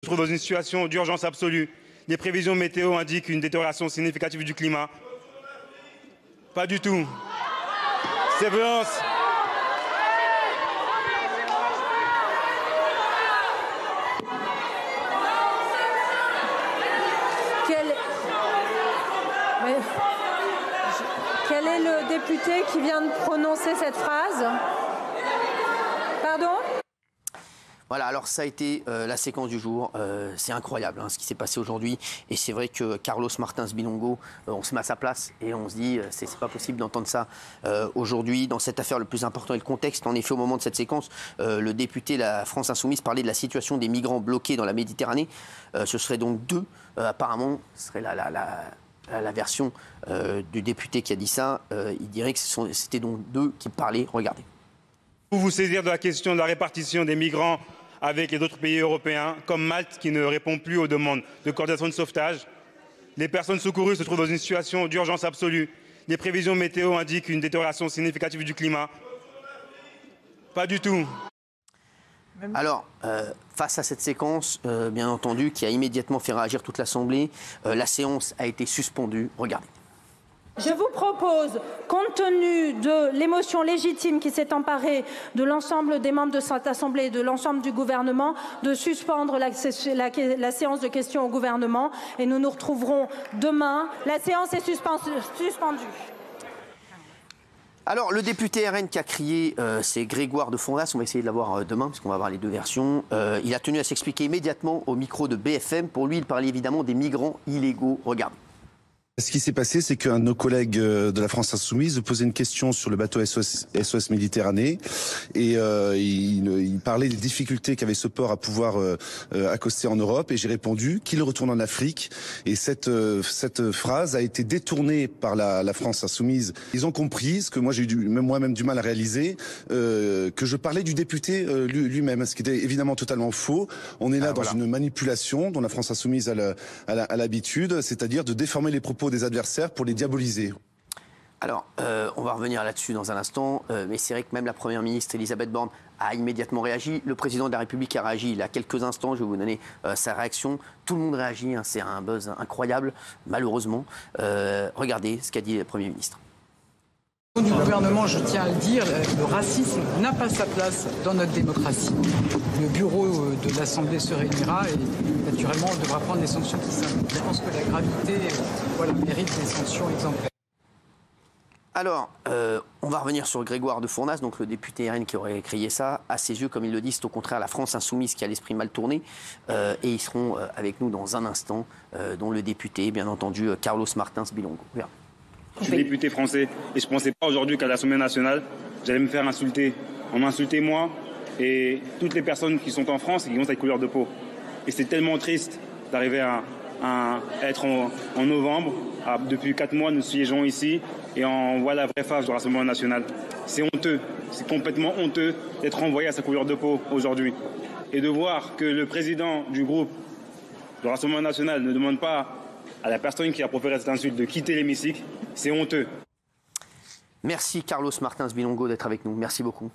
Se trouve dans une situation d'urgence absolue. Les prévisions météo indiquent une détérioration significative du climat. Pas du tout. Ces violences. Quel est le député qui vient de prononcer cette phrase? Pardon? Voilà, alors ça a été la séquence du jour. C'est incroyable ce qui s'est passé aujourd'hui. Et c'est vrai que Carlos Martins Bilongo, on se met à sa place et on se dit c'est pas possible d'entendre ça aujourd'hui. Dans cette affaire, le plus important est le contexte. En effet, au moment de cette séquence, le député La France Insoumise parlait de la situation des migrants bloqués dans la Méditerranée. Ce serait donc deux, apparemment, ce serait la version du député qui a dit ça. Il dirait que c'était donc deux qui parlaient. Regardez. Vous vous saisir de la question de la répartition des migrants avec les autres pays européens, comme Malte qui ne répond plus aux demandes de coordination de sauvetage. Les personnes secourues se trouvent dans une situation d'urgence absolue. Les prévisions météo indiquent une détérioration significative du climat. Pas du tout. Alors, face à cette séquence, bien entendu, qui a immédiatement fait réagir toute l'Assemblée, la séance a été suspendue. Regardez. Je vous propose, compte tenu de l'émotion légitime qui s'est emparée de l'ensemble des membres de cette Assemblée et de l'ensemble du gouvernement, de suspendre la séance de questions au gouvernement et nous nous retrouverons demain. La séance est suspendue. Alors, le député RN qui a crié, c'est Grégoire de Fondas. On va essayer de l'avoir demain, parce qu'on va avoir les deux versions. Il a tenu à s'expliquer immédiatement au micro de BFM. Pour lui, il parlait évidemment des migrants illégaux. Regardez. Ce qui s'est passé, c'est qu'un de nos collègues de la France Insoumise posait une question sur le bateau SOS Méditerranée et il parlait des difficultés qu'avait ce port à pouvoir accoster en Europe, et j'ai répondu qu'il retourne en Afrique, et cette phrase a été détournée par la France Insoumise. Ils ont compris, ce que moi j'ai eu moi-même du mal à réaliser, que je parlais du député lui-même, ce qui était évidemment totalement faux. On est là dans une manipulation dont la France Insoumise a l'habitude, c'est-à-dire de déformer les propos des adversaires pour les diaboliser. Alors, on va revenir là-dessus dans un instant, mais c'est vrai que même la Première ministre Elisabeth Borne a immédiatement réagi. Le président de la République a réagi il y a quelques instants. Je vais vous donner sa réaction. Tout le monde réagit, c'est un buzz incroyable, malheureusement. Regardez ce qu'a dit le Premier ministre. Au niveau du gouvernement, je tiens à le dire, le racisme n'a pas sa place dans notre démocratie. Le bureau de l'Assemblée se réunira et naturellement on devra prendre les sanctions qui s'imposent. Je pense que la gravité mérite des sanctions exemplaires. Alors, on va revenir sur Grégoire de Fournas, donc le député RN qui aurait crié ça. À ses yeux, comme il le dit, c'est au contraire la France Insoumise qui a l'esprit mal tourné. Et ils seront avec nous dans un instant, dont le député, bien entendu, Carlos Martins Bilongo. Regarde. Je suis député français et je ne pensais pas aujourd'hui qu'à l'Assemblée nationale, j'allais me faire insulter. On m'a insulté moi et toutes les personnes qui sont en France et qui ont cette couleur de peau. Et c'est tellement triste d'arriver à être en novembre. Depuis 4 mois, nous siégeons ici et on voit la vraie face du Rassemblement national. C'est honteux, c'est complètement honteux d'être envoyé à sa couleur de peau aujourd'hui. Et de voir que le président du groupe du Rassemblement national ne demande pas à la personne qui a proféré cette insulte de quitter l'hémicycle, c'est honteux. Merci Carlos Martins Bilongo d'être avec nous, merci beaucoup.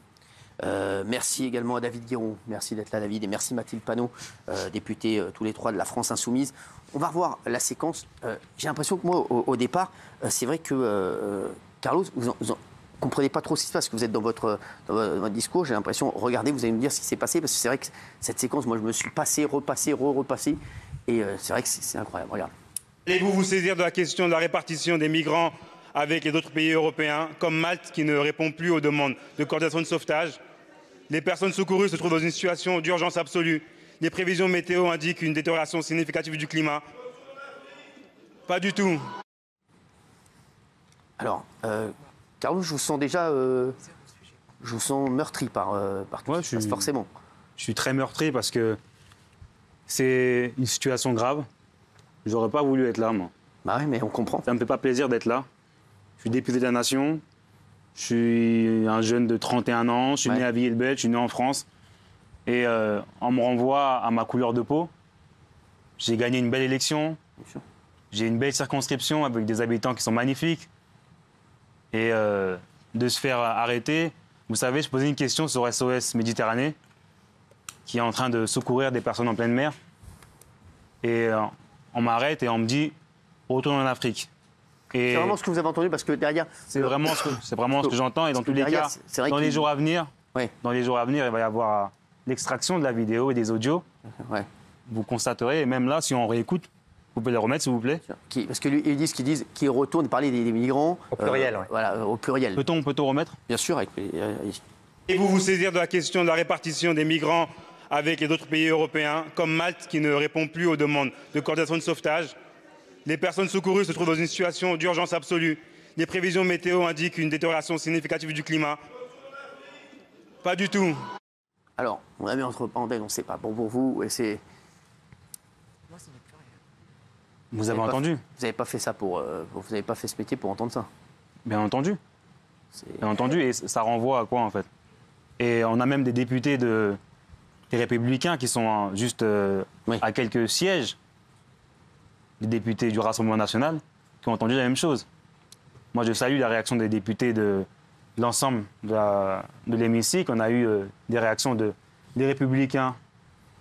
Merci également à David Guiraud, merci d'être là David, et merci Mathilde Panot, député tous les trois de la France Insoumise. On va revoir la séquence. J'ai l'impression que moi au départ, c'est vrai que Carlos, vous ne comprenez pas trop ce qui se passe, parce que vous êtes dans votre discours, j'ai l'impression, regardez, vous allez me dire ce qui s'est passé, parce que c'est vrai que cette séquence, moi je me suis passé, repassé, repassé, et c'est vrai que c'est incroyable, regarde. Allez-vous vous saisir de la question de la répartition des migrants avec les autres pays européens, comme Malte qui ne répond plus aux demandes de coordination de sauvetage? Les personnes secourues se trouvent dans une situation d'urgence absolue. Les prévisions météo indiquent une détérioration significative du climat. Pas du tout. Alors, Carlos, je vous sens déjà... je vous sens meurtri par tout ça, forcément. Je suis très meurtri parce que c'est une situation grave. J'aurais pas voulu être là, moi. Bah oui, mais on comprend. Ça me fait pas plaisir d'être là. Je suis député de la Nation. Je suis un jeune de 31 ans. Je suis né à Villers-le-Bel, je suis né en France. Et on me renvoie à ma couleur de peau. J'ai gagné une belle élection. J'ai une belle circonscription avec des habitants qui sont magnifiques. Et de se faire arrêter. Vous savez, je posais une question sur SOS Méditerranée, qui est en train de secourir des personnes en pleine mer. Et on m'arrête et on me dit retourne en Afrique. C'est vraiment ce que vous avez entendu parce que derrière. C'est vraiment ce que j'entends. Et dans tous les cas, dans les jours à venir, il va y avoir l'extraction de la vidéo et des audios. Ouais. Vous constaterez, et même là, si on réécoute, vous pouvez le remettre, s'il vous plaît. Parce qu'ils disent qu'ils retournent parler des migrants. Au pluriel, oui. Voilà, au pluriel. Peut-on remettre? Bien sûr. Et vous saisir de la question de la répartition des migrants avec les autres pays européens, comme Malte, qui ne répond plus aux demandes de coordination de sauvetage. Les personnes secourues se trouvent dans une situation d'urgence absolue. Les prévisions météo indiquent une détérioration significative du climat. Pas du tout. Alors, on a mis entre parenthèses, on ne sait pas. Bon, pour vous, c'est... Vous avez entendu? Vous n'avez pas fait ça vous n'avez pas fait ce métier pour entendre ça? Bien entendu. Bien entendu, et ça renvoie à quoi, en fait? Et on a même des députés des Républicains qui sont juste à quelques sièges, des députés du Rassemblement national, qui ont entendu la même chose. Moi, je salue la réaction des députés de l'ensemble de l'hémicycle. On a eu des réactions des Républicains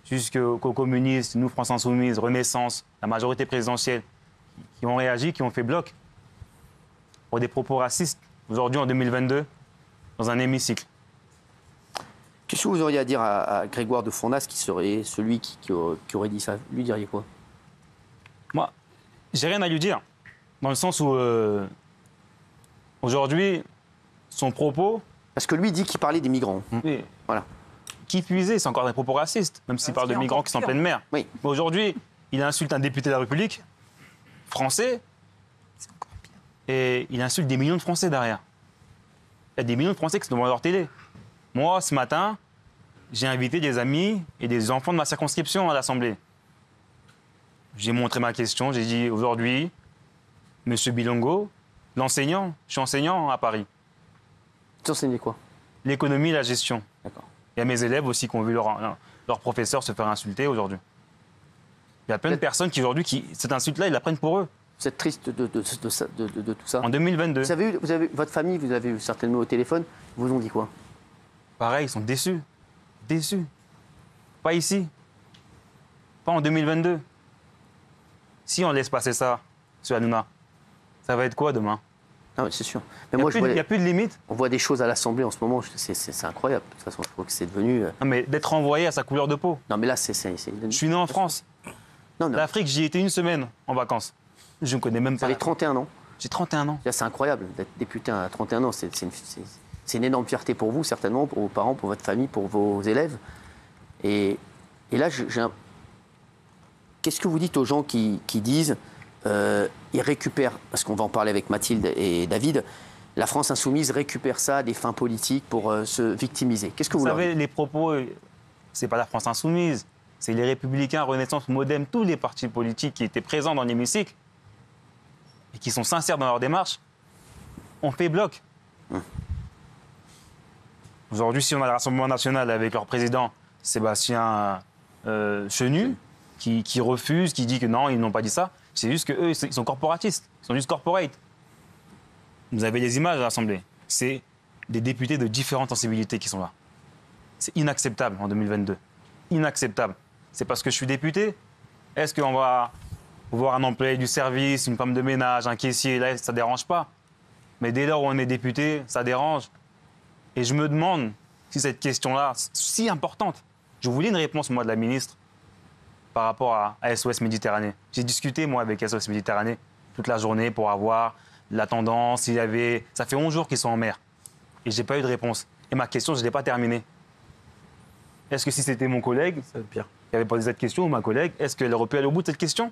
jusqu'aux communistes, nous, France Insoumise, Renaissance, la majorité présidentielle, qui ont réagi, qui ont fait bloc pour des propos racistes, aujourd'hui en 2022, dans un hémicycle. Qu'est-ce que vous auriez à dire à Grégoire de Fournas, qui serait celui qui aurait dit ça? Lui diriez quoi? Moi, j'ai rien à lui dire, dans le sens où, aujourd'hui, son propos... Parce que lui dit qu'il parlait des migrants. Oui. Voilà. Qui puisait, c'est encore des propos racistes, même s'il parle de migrants qui sont en pleine mer. Oui. Mais aujourd'hui, il insulte un député de la République, français, et il insulte des millions de Français derrière. Il y a des millions de Français qui sont devant leur télé. Moi, ce matin, j'ai invité des amis et des enfants de ma circonscription à l'Assemblée. J'ai montré ma question, j'ai dit aujourd'hui, Monsieur Bilongo, l'enseignant, je suis enseignant à Paris. Tu enseignais quoi? L'économie et la gestion. D'accord. Il y a mes élèves aussi qui ont vu leur professeur se faire insulter aujourd'hui. Il y a plein de personnes qui aujourd'hui, cette insulte-là, ils la prennent pour eux. Vous êtes triste de tout ça? En 2022. Vous avez votre famille, vous avez eu certainement au téléphone, vous ont dit quoi? Pareil, ils sont déçus. Déçus. Pas ici. Pas en 2022. Si on laisse passer ça, M. Hanouna, ça va être quoi demain? Ah oui, c'est sûr. Mais il n'y a plus de limite. On voit des choses à l'Assemblée en ce moment, c'est incroyable. De toute façon, je trouve que c'est devenu... Non, mais d'être renvoyé à sa couleur de peau. Non, mais là, c'est... Je suis né en France. Non. L'Afrique, j'y étais une semaine en vacances. Je ne connais même pas. Vous avez 31 ans. J'ai 31 ans. C'est incroyable d'être député à 31 ans. C'est une énorme fierté pour vous, certainement, pour vos parents, pour votre famille, pour vos élèves. Et là, qu'est-ce que vous dites aux gens qui disent... ils récupèrent, parce qu'on va en parler avec Mathilde et David, la France insoumise récupère ça à des fins politiques pour se victimiser. Qu'est-ce que vous savez, les propos, c'est pas la France insoumise, c'est les Républicains, Renaissance, Modem, tous les partis politiques qui étaient présents dans l'hémicycle et qui sont sincères dans leur démarche, ont fait bloc. Aujourd'hui, si on a le Rassemblement national avec leur président Sébastien Chenu, qui refuse, qui dit que non, ils n'ont pas dit ça, c'est juste qu'eux, ils sont corporatistes, ils sont juste corporate. Vous avez les images à l'Assemblée. C'est des députés de différentes sensibilités qui sont là. C'est inacceptable en 2022. Inacceptable. C'est parce que je suis député? Est-ce qu'on va voir un employé du service, une femme de ménage, un caissier, là, ça ne dérange pas? Mais dès lors où on est député, ça dérange. Et je me demande si cette question-là, si importante, je voulais une réponse, moi, de la ministre, par rapport à SOS Méditerranée. J'ai discuté, moi, avec SOS Méditerranée toute la journée pour avoir la tendance, s'il y avait... Ça fait 11 jours qu'ils sont en mer. Et je n'ai pas eu de réponse. Et ma question, je ne l'ai pas terminée. Est-ce que si c'était mon collègue qui avait posé cette question, ou ma collègue, est-ce qu'elle aurait pu aller au bout de cette question?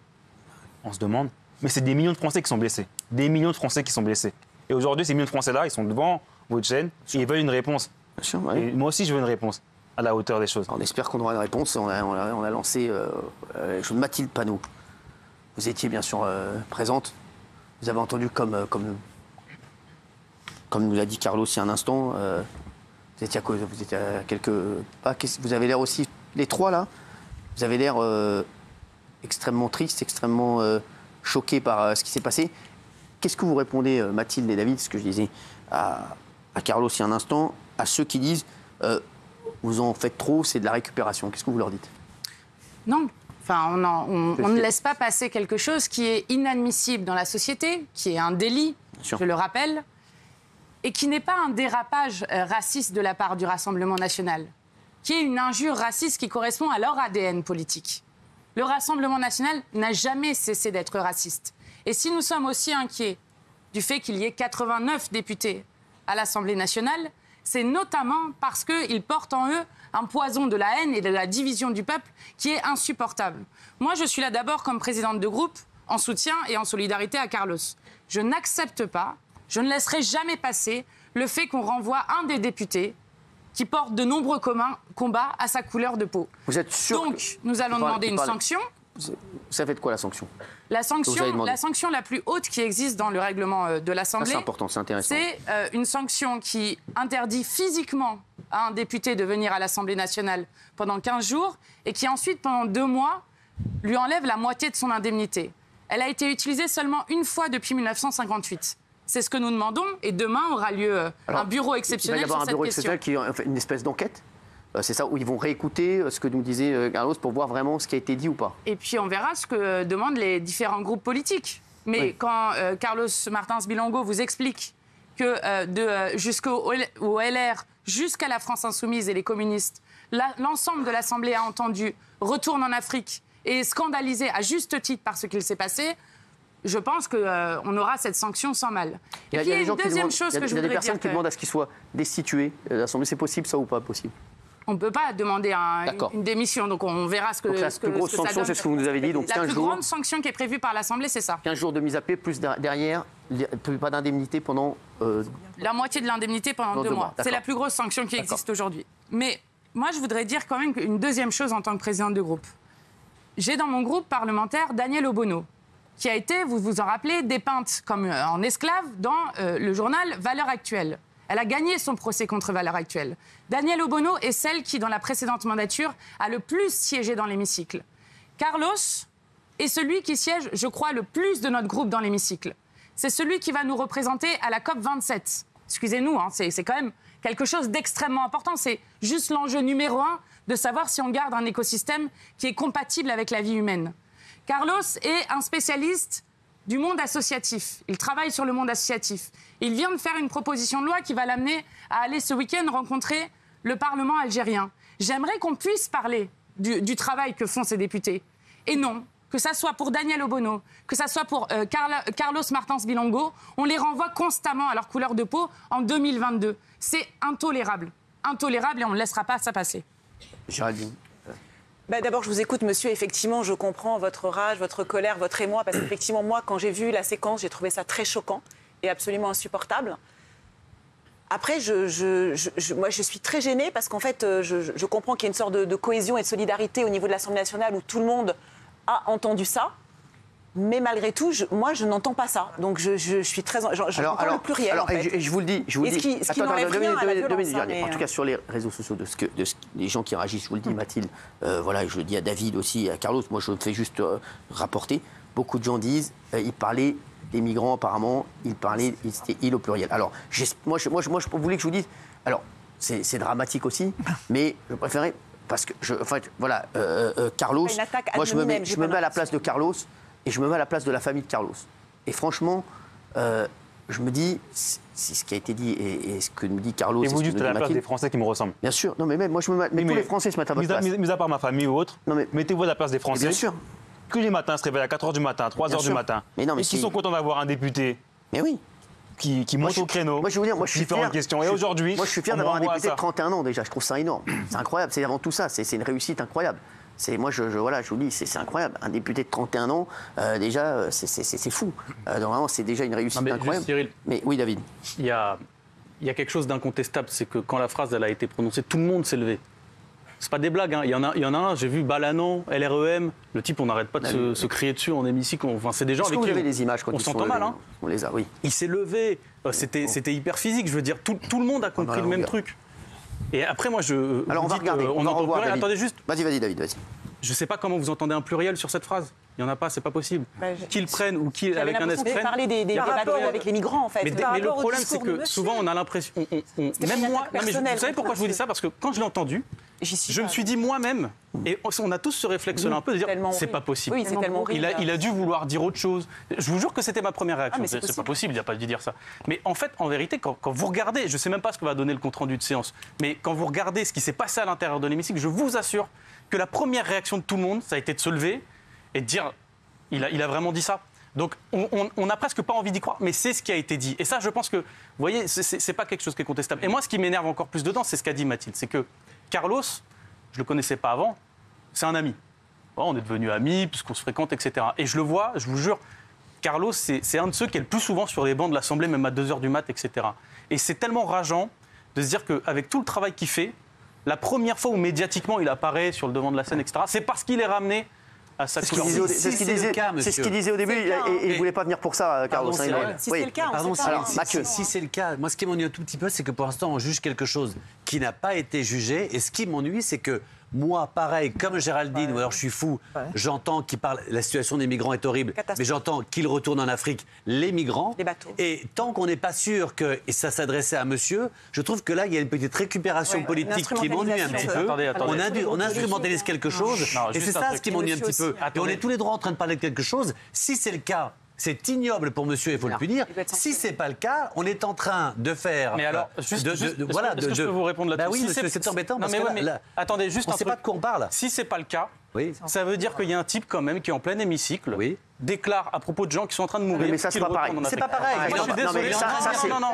On se demande. Mais c'est des millions de Français qui sont blessés. Des millions de Français qui sont blessés. Et aujourd'hui, ces millions de Français-là, ils sont devant votre chaîne et ils veulent une réponse. Bien sûr, ouais. Et moi aussi, je veux une réponse à la hauteur des choses. On espère qu'on aura une réponse. On a lancé Mathilde Panot. Vous étiez bien sûr présente. Vous avez entendu, comme nous l'a dit Carlos il y a un instant, vous étiez à quelques pas. Vous avez l'air aussi, les trois là, vous avez l'air extrêmement triste, extrêmement choqué par ce qui s'est passé. Qu'est-ce que vous répondez, Mathilde et David, ce que je disais à Carlos il y a un instant, à ceux qui disent vous en faites trop, c'est de la récupération? Qu'est-ce que vous leur dites? Non, Enfin, on ne laisse pas passer quelque chose qui est inadmissible dans la société, qui est un délit, je le rappelle, et qui n'est pas un dérapage raciste de la part du Rassemblement national, qui est une injure raciste qui correspond à leur ADN politique. Le Rassemblement national n'a jamais cessé d'être raciste. Et si nous sommes aussi inquiets du fait qu'il y ait 89 députés à l'Assemblée nationale, c'est notamment parce qu'ils portent en eux un poison de la haine et de la division du peuple qui est insupportable. Moi, je suis là d'abord comme présidente de groupe, en soutien et en solidarité à Carlos. Je n'accepte pas, je ne laisserai jamais passer le fait qu'on renvoie un des députés qui porte de nombreux combats à sa couleur de peau. Vous êtes sûr? Donc, nous allons demander une sanction. Ça fait de quoi la sanction? La sanction la plus haute qui existe dans le règlement de l'Assemblée, c'est important, c'est intéressant. C'est une sanction qui interdit physiquement à un député de venir à l'Assemblée nationale pendant 15 jours et qui ensuite, pendant 2 mois, lui enlève la moitié de son indemnité. Elle a été utilisée seulement une fois depuis 1958. C'est ce que nous demandons et demain aura lieu un bureau exceptionnel sur cette question. Il va y avoir un bureau exceptionnel qui est une espèce d'enquête. C'est ça, où ils vont réécouter ce que nous disait Carlos pour voir vraiment ce qui a été dit ou pas. Et puis on verra ce que demandent les différents groupes politiques. Mais oui, quand Carlos Martins Bilongo vous explique que jusqu'au LR, jusqu'à la France Insoumise et les communistes, l'ensemble de l'Assemblée a entendu retourne en Afrique et est scandalisé à juste titre par ce qu'il s'est passé, je pense qu'on aura cette sanction sans mal. Et puis il y a une deuxième chose que je voudrais dire. Il y a des personnes qui demandent à ce qu'il soit destitué de l'Assemblée. C'est possible ça ou pas possible? On ne peut pas demander une démission, donc on verra ce que ça donne. Donc la plus grosse sanction, c'est ce que vous nous avez dit, donc 15 jours. La plus grande sanction qui est prévue par l'Assemblée, c'est ça. 15 jours de mise à pied, plus derrière, pas d'indemnité pendant... La moitié de l'indemnité pendant 2 mois. C'est la plus grosse sanction qui existe aujourd'hui. Mais moi, je voudrais dire quand même une deuxième chose en tant que présidente de groupe. J'ai dans mon groupe parlementaire Danielle Obono, qui a été, vous vous en rappelez, dépeinte comme en esclave dans le journal Valeurs Actuelles. Elle a gagné son procès contre Valeurs Actuelles. Danielle Obono est celle qui, dans la précédente mandature, a le plus siégé dans l'hémicycle. Carlos est celui qui siège, je crois, le plus de notre groupe dans l'hémicycle. C'est celui qui va nous représenter à la COP27. Excusez-nous, hein, c'est quand même quelque chose d'extrêmement important. C'est juste l'enjeu numéro 1 de savoir si on garde un écosystème qui est compatible avec la vie humaine. Carlos est un spécialiste du monde associatif. Il travaille sur le monde associatif. Il vient de faire une proposition de loi qui va l'amener à aller ce week-end rencontrer le Parlement algérien. J'aimerais qu'on puisse parler du travail que font ces députés. Et non, que ça soit pour Danielle Obono, que ça soit pour Carlos Martins Bilongo, on les renvoie constamment à leur couleur de peau en 2022. C'est intolérable. Intolérable et on ne laissera pas ça passer. Géraldine. D'abord, je vous écoute, monsieur. Effectivement, je comprends votre rage, votre colère, votre émoi. Parce qu'effectivement, moi, quand j'ai vu la séquence, j'ai trouvé ça très choquant et absolument insupportable. Après, moi, je suis très gênée parce qu'en fait, je comprends qu'il y a une sorte de cohésion et de solidarité au niveau de l'Assemblée nationale où tout le monde a entendu ça. Mais malgré tout, moi, je n'entends pas ça. Donc, je suis très... J'entends le pluriel, en fait. Je vous le dis. Ce qui n'enlève rien à la violence. En tout cas, sur les réseaux sociaux, les gens qui réagissent, je vous le dis, Mathilde, voilà, je le dis à David aussi, à Carlos, moi, je fais juste rapporter. Beaucoup de gens disent, ils parlaient des migrants, apparemment, c'était il au pluriel. Alors, moi, je voulais que je vous dise... Alors, c'est dramatique aussi, mais je préférais... Parce que, voilà, Carlos... Moi, je me mets à la place de Carlos... Et je me mets à la place de la famille de Carlos. Et franchement, je me dis, c'est ce qui a été dit et ce que nous dit Carlos. Et vous dites à la place des Français qui me ressemblent. Bien sûr. Non, mais même moi, je me mets. Mais tous les Français se mettent à votre place. Mis à part ma famille ou autre, mettez-vous à la place des Français. Bien sûr. Tous les matins, se réveillent à 4h du matin, 3h du matin. Mais non, mais et qui sont contents d'avoir un député. Mais oui. Qui monte au créneau. Moi, je veux dire, moi, je suis fier. Questions. Et aujourd'hui, moi, je suis fier d'avoir un député de 31 ans déjà. Je trouve ça énorme. C'est incroyable. C'est avant tout ça. C'est une réussite incroyable. Moi, je vous dis, c'est incroyable. Un député de 31 ans, déjà, c'est fou. Donc, vraiment, c'est déjà une réussite incroyable. Juste, Cyril, mais oui, David. Il y a quelque chose d'incontestable, c'est que quand la phrase elle a été prononcée, tout le monde s'est levé. C'est pas des blagues. Hein. Il y en a un, j'ai vu Balanan, LREM, le type, on n'arrête pas de se crier dessus en hémicycle. Enfin, c'est des gens avec qui vous avez des images quand on s'entend mal. Hein. On les a, oui. Il s'est levé. C'était hyper physique. Je veux dire, tout le monde a compris le même truc. Et après, moi, alors, on va regarder. On entend pluriel. Attendez juste. Vas-y, David, vas-y. Je ne sais pas comment vous entendez un pluriel sur cette phrase. Il n'y en a pas, c'est pas possible. Qu'ils prennent ou qu'ils, avec un S, prennent. Vous parler des rapports avec les migrants, en fait. Mais le problème, c'est que souvent, on a l'impression... Même moi... vous savez pourquoi je vous dis ça? Parce que quand je l'ai entendu, je me suis dit moi-même, et on a tous ce réflexe-là un peu de dire c'est pas possible. Oui, c'est tellement il a dû vouloir dire autre chose. Je vous jure que c'était ma première réaction. C'est pas possible, il n'a pas dû dire ça. Mais en fait, en vérité, quand vous regardez, je sais même pas ce que va donner le compte-rendu de séance, mais quand vous regardez ce qui s'est passé à l'intérieur de l'hémicycle, je vous assure que la première réaction de tout le monde, ça a été de se lever et de dire il a vraiment dit ça. Donc on n'a presque pas envie d'y croire, mais c'est ce qui a été dit. Et ça, je pense que, vous voyez, c'est pas quelque chose qui est contestable. Et moi, ce qui m'énerve encore plus dedans, c'est ce qu'a dit Mathilde. C'est que Carlos, je le connaissais pas avant, c'est un ami. Bon, on est devenus amis, puisqu'on se fréquente, etc. Et je le vois, je vous jure, Carlos, c'est un de ceux qui est le plus souvent sur les bancs de l'Assemblée, même à 2h du mat', etc. Et c'est tellement rageant de se dire qu'avec tout le travail qu'il fait, la première fois où médiatiquement il apparaît sur le devant de la scène, etc., c'est parce qu'il est ramené à sa couleur. C'est ce qu'il disait au début, et il ne voulait pas venir pour ça, Carlos. Si c'est le cas, si c'est le cas, moi ce qui m'ennuie un tout petit peu, c'est que pour l'instant on juge quelque chose qui n'a pas été jugé, et ce qui m'ennuie, c'est que moi, pareil, comme Géraldine, ou alors je suis fou, j'entends qu'il parle, la situation des migrants est horrible, mais j'entends qu'il retourne en Afrique les migrants. Les bateaux. Et tant qu'on n'est pas sûr que ça s'adressait à monsieur, je trouve que là, il y a une petite récupération politique qui m'ennuie un petit peu. On instrumentalise quelque chose, et c'est ça ce qui m'ennuie un petit peu. Et on est tous les droits en train de parler de quelque chose. Si c'est le cas, c'est ignoble pour monsieur, il faut le punir. Si c'est pas le cas, on est en train de faire. Mais alors, est-ce que je peux vous répondre là-dessus? Bah oui, monsieur, c'est embêtant parce que là, attendez, juste on ne sait pas de quoi on parle. Si c'est pas le cas, ça veut dire qu'il y a un type quand même qui est en plein hémicycle, déclare à propos de gens qui sont en train de mourir. Mais ça, c'est pas pareil. C'est pas pareil.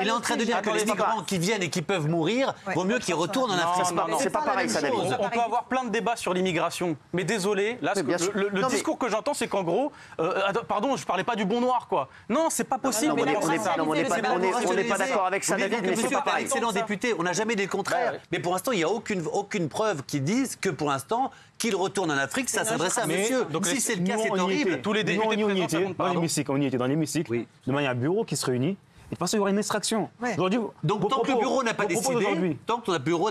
Il est en train de dire que les migrants qui viennent et qui peuvent mourir, vaut mieux qu'ils retournent en Afrique. C'est pas pareil, ça, David. On peut avoir plein de débats sur l'immigration, mais désolé, là, le discours que j'entends, c'est qu'en gros, pardon, je parlais pas du bon noir, quoi. Non, c'est pas possible. On n'est pas d'accord avec ça, David, mais c'est pas pareil. Excellent député, on n'a jamais dit le contraire. Mais pour l'instant, il n'y a aucune preuve qui dise que pour l'instant, qu'il retourne en Afrique, ça s'adresse à monsieur. Donc si c'est le cas, c'est horrible. Tous les députés on y était dans l'hémicycle. Demain, il y a un bureau qui se réunit. Et de toute façon, il y aura une extraction. Donc, tant que le bureau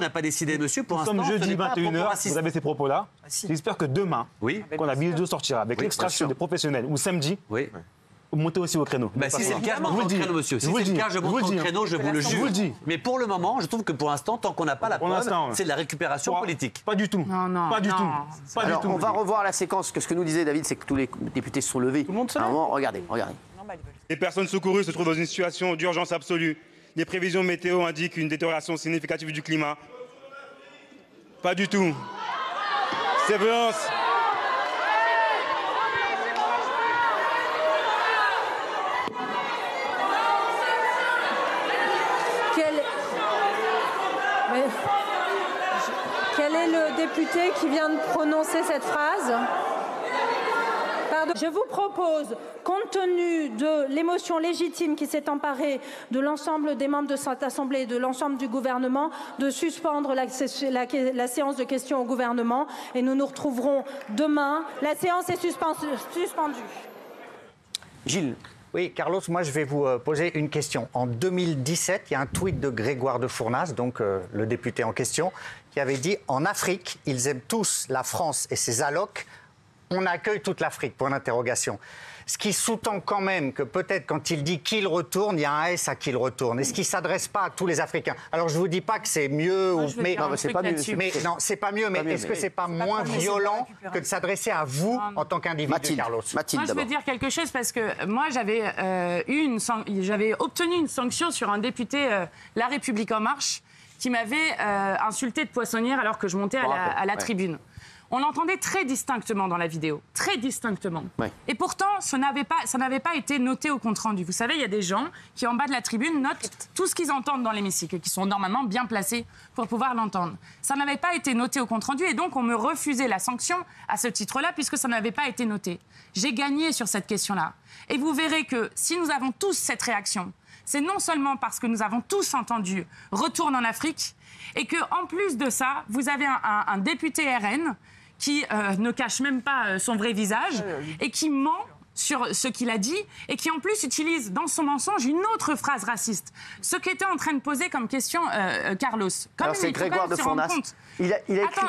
n'a pas décidé, monsieur, pour l'instant, nous sommes jeudi 21h, vous avez ces propos-là. J'espère que demain, quand la vidéo sortira avec l'extraction des professionnels, ou samedi, vous montez aussi au créneau. Si c'est le cas, je monte au créneau, monsieur. Si c'est le cas, je monte au créneau, je vous le jure. Mais pour le moment, je trouve que pour l'instant, tant qu'on n'a pas la preuve, c'est de la récupération politique. Pas du tout. Non. Pas du tout. Alors, on va revoir la séquence. Ce que nous disait David, c'est que tous les députés se sont levés. Tout le monde se lève. À un moment, regardez. Les personnes secourues se trouvent dans une situation d'urgence absolue. Les prévisions météo indiquent une détérioration significative du climat. Pas du tout. Ces violences. Quel est le député qui vient de prononcer cette phrase? Pardon. Je vous propose, compte tenu de l'émotion légitime qui s'est emparée de l'ensemble des membres de cette Assemblée et de l'ensemble du gouvernement, de suspendre la séance de questions au gouvernement et nous nous retrouverons demain. La séance est suspendue. Gilles. Oui, Carlos, moi je vais vous poser une question. En 2017, il y a un tweet de Grégoire de Fournas, donc le député en question, qui avait dit « En Afrique, ils aiment tous la France et ses allocs. On accueille toute l'Afrique », point d'interrogation. Ce qui sous-tend quand même que peut-être quand il dit qu'il retourne, il y a un S à qu'il retourne. Est-ce qu'il ne s'adresse pas à tous les Africains? Alors je ne vous dis pas que c'est mieux, mais c'est pas mieux. Non, c'est pas mieux, mais est-ce que c'est pas moins violent que de s'adresser à vous en tant qu'individu, Carlos? Moi, je veux dire quelque chose parce que moi, j'avais obtenu une sanction sur un député La République En Marche qui m'avait insulté de poissonnière alors que je montais à la tribune. On l'entendait très distinctement dans la vidéo, très distinctement. Ouais. Et pourtant, ça n'avait pas été noté au compte-rendu. Vous savez, il y a des gens qui, en bas de la tribune, notent tout ce qu'ils entendent dans l'hémicycle, qui sont normalement bien placés pour pouvoir l'entendre. Ça n'avait pas été noté au compte-rendu et donc on me refusait la sanction à ce titre-là puisque ça n'avait pas été noté. J'ai gagné sur cette question-là. Et vous verrez que si nous avons tous cette réaction, c'est non seulement parce que nous avons tous entendu « Retourne en Afrique » et qu'en plus de ça, vous avez un député RN qui ne cache même pas son vrai visage et qui ment sur ce qu'il a dit et qui en plus utilise dans son mensonge une autre phrase raciste. Ce qu'était en train de poser comme question Carlos. Alors c'est Grégoire de Fournas.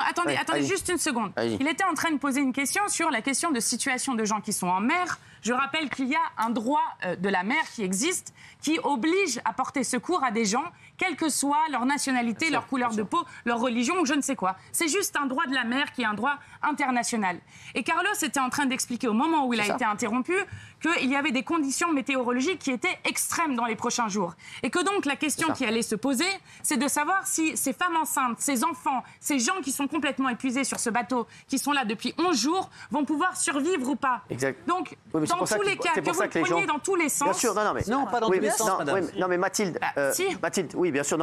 Attendez juste une seconde. Il était en train de poser une question sur la question de situation de gens qui sont en mer. Je rappelle qu'il y a un droit de la mer qui existe qui oblige à porter secours à des gens quelle que soit leur nationalité, leur couleur de peau, leur religion ou je ne sais quoi. C'est juste un droit de la mer qui est un droit international. Et Carlos était en train d'expliquer au moment où il a été interrompu qu'il y avait des conditions météorologiques qui étaient extrêmes dans les prochains jours. Et que donc la question qui allait se poser, c'est de savoir si ces femmes enceintes, ces enfants, ces gens qui sont complètement épuisés sur ce bateau, qui sont là depuis 11 jours, vont pouvoir survivre ou pas. Exact. Donc, dans tous les cas, que vous le preniez dans tous les sens... Bien sûr, non, pas dans tous les sens, madame. Non, mais Mathilde, Mathilde, oui, bien sûr,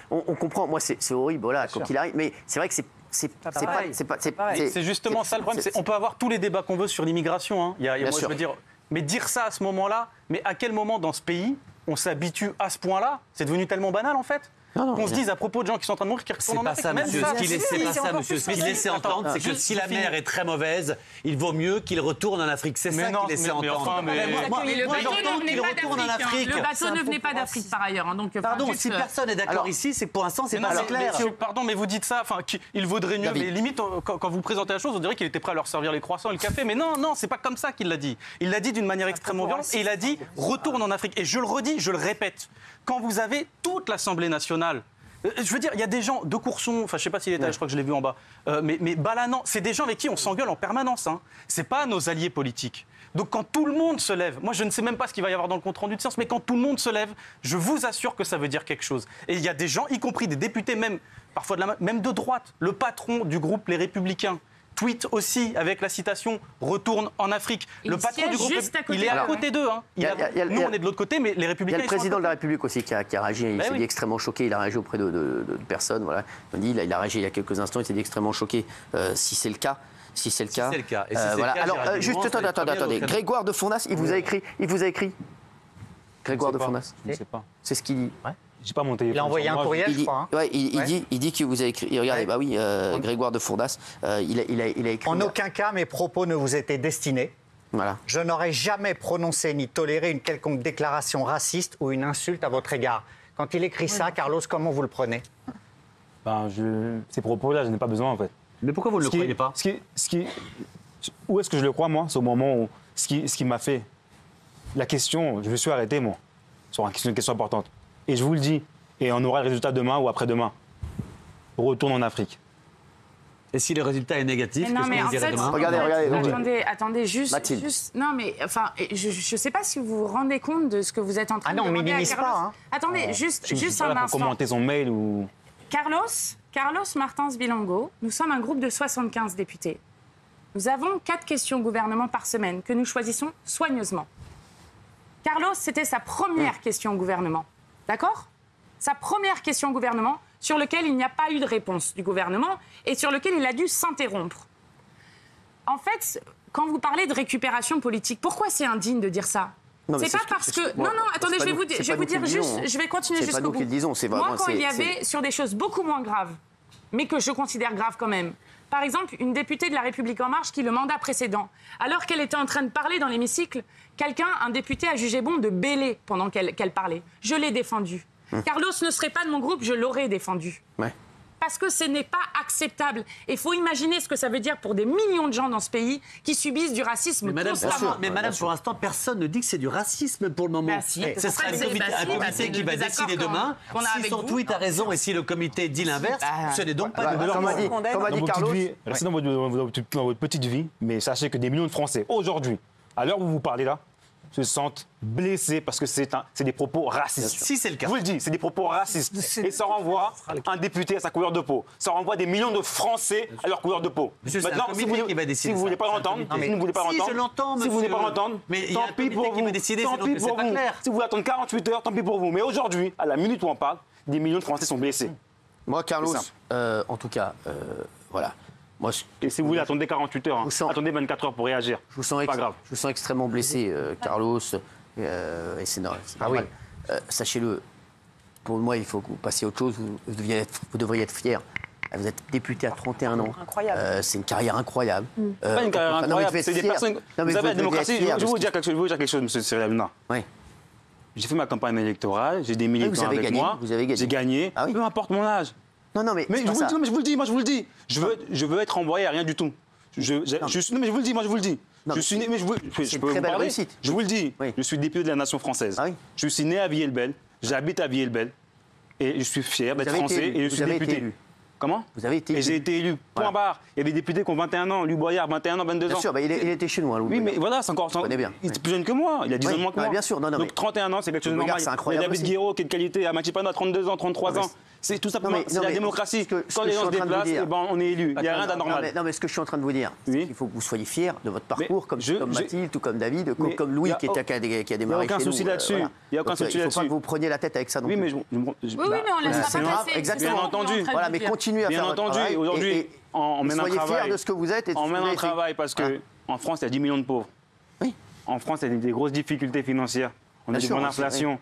on comprend, moi, c'est horrible, voilà, quoi qu'il arrive, mais c'est vrai que c'est justement ça le problème. On peut avoir tous les débats qu'on veut sur l'immigration. Hein. Je veux dire, mais dire ça à ce moment-là, mais à quel moment dans ce pays on s'habitue à ce point-là? C'est devenu tellement banal en fait. Qu'on se dise à propos de gens qui sont en train de mourir, qui retournent en Afrique. Ce qu'il laissait entendre, c'est que si la mer est très mauvaise, il vaut mieux qu'il retourne en Afrique. C'est ça qu'il laissait entendre. Le bateau ne venait pas d'Afrique par ailleurs. Pardon, si personne n'est d'accord ici, c'est pour l'instant, c'est pas assez clair. Pardon, mais vous dites ça, il vaudrait mieux. Mais limite, quand vous présentez la chose, on dirait qu'il était prêt à leur servir les croissants et le café. Mais non, c'est pas comme ça qu'il l'a dit. Il l'a dit d'une manière extrêmement violente et il a dit retourne en Afrique. Et je le redis, je le répète, quand vous avez toute l'Assemblée nationale. Je veux dire, il y a des gens de Courson, enfin je sais pas s'il est là, je crois que je l'ai vu en bas, mais Balanan, c'est des gens avec qui on s'engueule en permanence. Hein. C'est pas nos alliés politiques. Donc quand tout le monde se lève, moi je ne sais même pas ce qu'il va y avoir dans le compte-rendu de séance, mais quand tout le monde se lève, je vous assure que ça veut dire quelque chose. Et il y a des gens, y compris des députés, même parfois même de droite, le patron du groupe Les Républicains, tweet aussi avec la citation « Retourne en Afrique ». Le patron du groupe, il est à côté d'eux. Hein. Nous, on est de l'autre côté, mais les Républicains... Il y a le président de la République aussi qui a réagi. Il s'est dit extrêmement choqué. Il a réagi auprès de personnes. Voilà. Il a réagi il y a quelques instants. Il s'est dit extrêmement choqué. Si c'est le cas... Si c'est le cas. Voilà. Alors, juste, attendez. Grégoire de Fournas, il vous a écrit. Grégoire de Fournas. Je ne sais pas. C'est ce qu'il dit. J'ai pas mon téléphone. Il a envoyé un courriel, je crois. Il dit qu'il vous a écrit. Regardez, Grégoire de Fournas, il a écrit. En aucun cas, mes propos ne vous étaient destinés. Voilà. Je n'aurais jamais prononcé ni toléré une quelconque déclaration raciste ou une insulte à votre égard. Quand il écrit ça, Carlos, comment vous le prenez? Ces propos-là, je n'ai pas besoin, en fait. Mais pourquoi vous ne le croyez pas? Où est-ce que je le crois, moi? C'est au moment où ce qui m'a fait la question, je me suis arrêté, moi, sur une question importante. Et je vous le dis, et on aura le résultat demain ou après-demain. Retourne en Afrique. Et si le résultat est négatif, qu'est-ce que vous direz demain? Regardez. Attendez, juste. Non, mais enfin, je ne sais pas si vous vous rendez compte de ce que vous êtes en train de demander. Ah non, on minimise pas. Hein. Attendez, juste un instant. Commenter son mail ou. Carlos Martins Bilongo, nous sommes un groupe de 75 députés. Nous avons 4 questions au gouvernement par semaine que nous choisissons soigneusement. Carlos, c'était sa première question au gouvernement. D'accord? Sa première question au gouvernement sur laquelle il n'y a pas eu de réponse du gouvernement et sur lequel il a dû s'interrompre. En fait, quand vous parlez de récupération politique, pourquoi c'est indigne de dire ça? C'est pas parce que... Non, attendez, je vais vous dire juste... Je vais continuer jusqu'au bout. Moi, quand il y avait sur des choses beaucoup moins graves, mais que je considère graves quand même, par exemple, une députée de La République En Marche qui, le mandat précédent, alors qu'elle était en train de parler dans l'hémicycle, un député a jugé bon de bêler pendant qu'elle parlait. Je l'ai défendu. Carlos ne serait pas de mon groupe, je l'aurais défendu. Ouais. Parce que ce n'est pas acceptable. Il faut imaginer ce que ça veut dire pour des millions de gens dans ce pays qui subissent du racisme constamment. Mais madame, pour l'instant, personne ne dit que c'est du racisme pour le moment. Ce sera un comité qui va décider demain. Si son tweet a raison et si le comité dit l'inverse, ce n'est donc pas de leur mot. Comme a dit Carlos. Restez dans votre petite vie, mais sachez que des millions de Français, aujourd'hui, à l'heure où vous parlez là, se sentent blessés parce que c'est des propos racistes. Si c'est le cas. Je vous le dis, c'est des propos racistes. Et ça renvoie un député à sa couleur de peau. Ça renvoie des millions de Français à leur couleur de peau. Monsieur, maintenant, si vous ne voulez pas l'entendre, si vous ne voulez pas l'entendre, tant pis pour vous. Tant pis pour vous. Si vous voulez attendre 48 heures, tant pis pour vous. Mais aujourd'hui, à la minute où on parle, des millions de Français sont blessés. Moi, Carlos, en tout cas, voilà. Moi, et si vous voulez, attendez 48 heures, attendez 24 heures pour réagir. Je vous sens, je vous sens extrêmement blessé, Carlos, et c'est normal. Sachez-le, pour moi, il faut que vous passiez à autre chose, vous devriez être fier. Vous êtes député à 31 ans. Incroyable. C'est une carrière incroyable. Pas une carrière incroyable, c'est des personnes... Vous savez, la démocratie, je vais vous dire quelque chose, M. Cyril Hanouna. Oui. J'ai fait ma campagne électorale, j'ai des militants avec moi. Vous avez gagné. J'ai gagné, peu importe mon âge. Non, mais je vous le dis. Je veux être envoyé à rien du tout. Mais je vous le dis. Non, je suis né, mais je peux vous parler. Réussite. Je vous le dis. Oui. Je suis député de la nation française. Ah oui. Je suis né à Villers-le-Bel. J'habite à Villers-le-Bel. Et je suis fier d'être français et je suis député. Comment? Vous avez été élu. Et j'ai été élu, point barre. Il y a des députés qui ont 21 ans, Louis Boyard, 21 ans, 22 ans. Bien sûr, il était chez nous. Oui, mais voilà, c'est encore. Bien. Il est plus jeune que moi, il a 10 ans de moins que moi. Bien sûr, non, donc 31 ans, c'est quelque chose de normal. C'est incroyable. Il y a David Guiraud qui est de qualité, Amathia Panot à 32 ans, 33 ans. C'est tout simplement, c'est la démocratie. Quand les gens se déplacent, on est élu. Il n'y a rien d'anormal. Non, mais ce que je suis en train de vous dire, c'est qu'il faut que vous soyez fiers de votre parcours, comme Mathilde, tout comme David, comme Louis qui a démarré chez nous. Il n'y a aucun souci là-dessus. Il n'y a aucun souci là-dessus. Il ne faut pas que vous preniez la tête avec ça. Oui, mais on laisse pas passer. Exactement. Bien entendu. Voilà, mais continuez à faire votre travail. Bien entendu, aujourd'hui, on mène un travail. Soyez fiers de ce que vous êtes. On mène un travail parce qu'en France, il y a 10 millions de pauvres. Oui. En France, il y a des grosses difficultés financières. On a des bonnes inflations.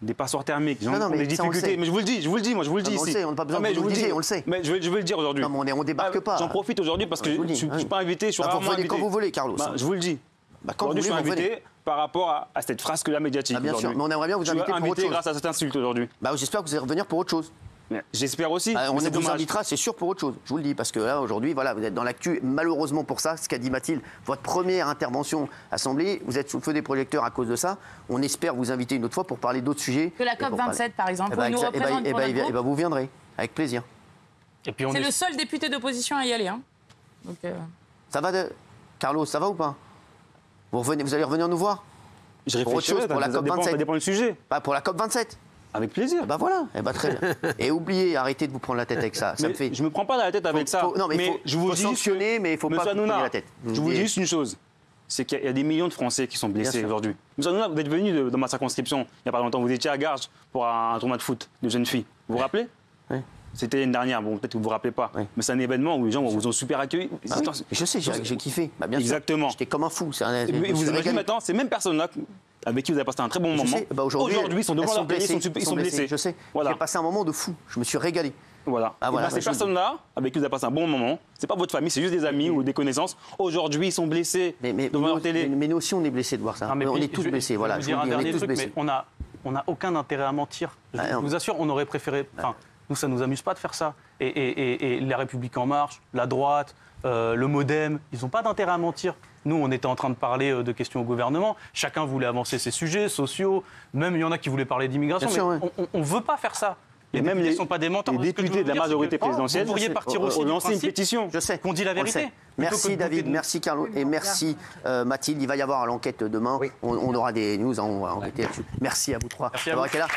Des passoires thermiques, des difficultés. Mais je vous le dis ici. On n'a pas besoin de vous le dire, on le sait. Mais je vais le dire aujourd'hui. Non, mais on débarque pas. J'en profite aujourd'hui parce que je ne suis pas invité, je suis rarement invité. Quand vous voulez, Carlos. Je vous le dis. Aujourd'hui, je suis invité par rapport à cette frasque-là médiatique. Bien sûr, mais on aimerait bien vous inviter pour autre chose. Grâce à cette insulte aujourd'hui. J'espère que vous allez revenir pour autre chose. J'espère aussi. On vous invitera, c'est sûr, pour autre chose. Je vous le dis, parce que là, aujourd'hui, voilà, vous êtes dans l'actu. Malheureusement pour ça, ce qu'a dit Mathilde, votre première intervention Assemblée, vous êtes sous le feu des projecteurs à cause de ça. On espère vous inviter une autre fois pour parler d'autres sujets. Que la COP27, par exemple, nous représente pour notre groupe. Vous viendrez, avec plaisir. C'est le seul député d'opposition à y aller. Donc, Ça va, Carlos, ça va ou pas? Vous allez revenir nous voir? Je réfléchirai, pour la COP27. Ça dépend du sujet. Pour la COP27. Avec plaisir. Voilà, très bien. Et oubliez, arrêtez de vous prendre la tête avec ça. Je me prends pas la tête avec ça. Non, mais je vous dis sanctionner, mais il faut pas vous prendre la tête. Je vous dis juste une chose, c'est qu'il y a des millions de Français qui sont blessés aujourd'hui. Vous êtes venu dans ma circonscription il n'y a pas longtemps. Vous étiez à Garges pour un tournoi de foot de jeunes filles. Vous vous rappelez? Oui. C'était l'année dernière. Bon, peut-être que vous vous rappelez pas. Oui. Mais c'est un événement où les gens vous ont super accueilli. Je sais, j'ai kiffé. Bien exactement. J'étais comme un fou. Et vous imaginez maintenant, ces mêmes personnes-là avec qui vous avez passé un très bon moment, aujourd'hui, ils sont devant leur pays, ils sont blessés. Je sais. Voilà. J'ai passé un moment de fou. Je me suis régalé. Voilà. Ces personnes-là, avec qui vous avez passé un bon moment, c'est pas votre famille, c'est juste des amis ou des connaissances. Aujourd'hui, ils sont blessés devant leur télé. Mais nous aussi, on est blessés de voir ça. On est tous blessés. Voilà. Je vous dire un dernier truc, mais on n'a aucun intérêt à mentir. Je vous assure, on aurait préféré. Nous, ça ne nous amuse pas de faire ça. Et la République En Marche, la droite, le Modem, ils n'ont pas d'intérêt à mentir. Nous, on était en train de parler de questions au gouvernement. Chacun voulait avancer ses sujets sociaux. Même il y en a qui voulaient parler d'immigration. Mais on ne veut pas faire ça. Et même les députés de la majorité présidentielle vous pourriez partir aussi lancer une pétition. Je sais. Qu'on dit la vérité. Merci David, merci Carlo et merci Mathilde. Il va y avoir l'enquête demain. On aura des news, on va enquêter là-dessus. Merci à vous trois d'avoir été là.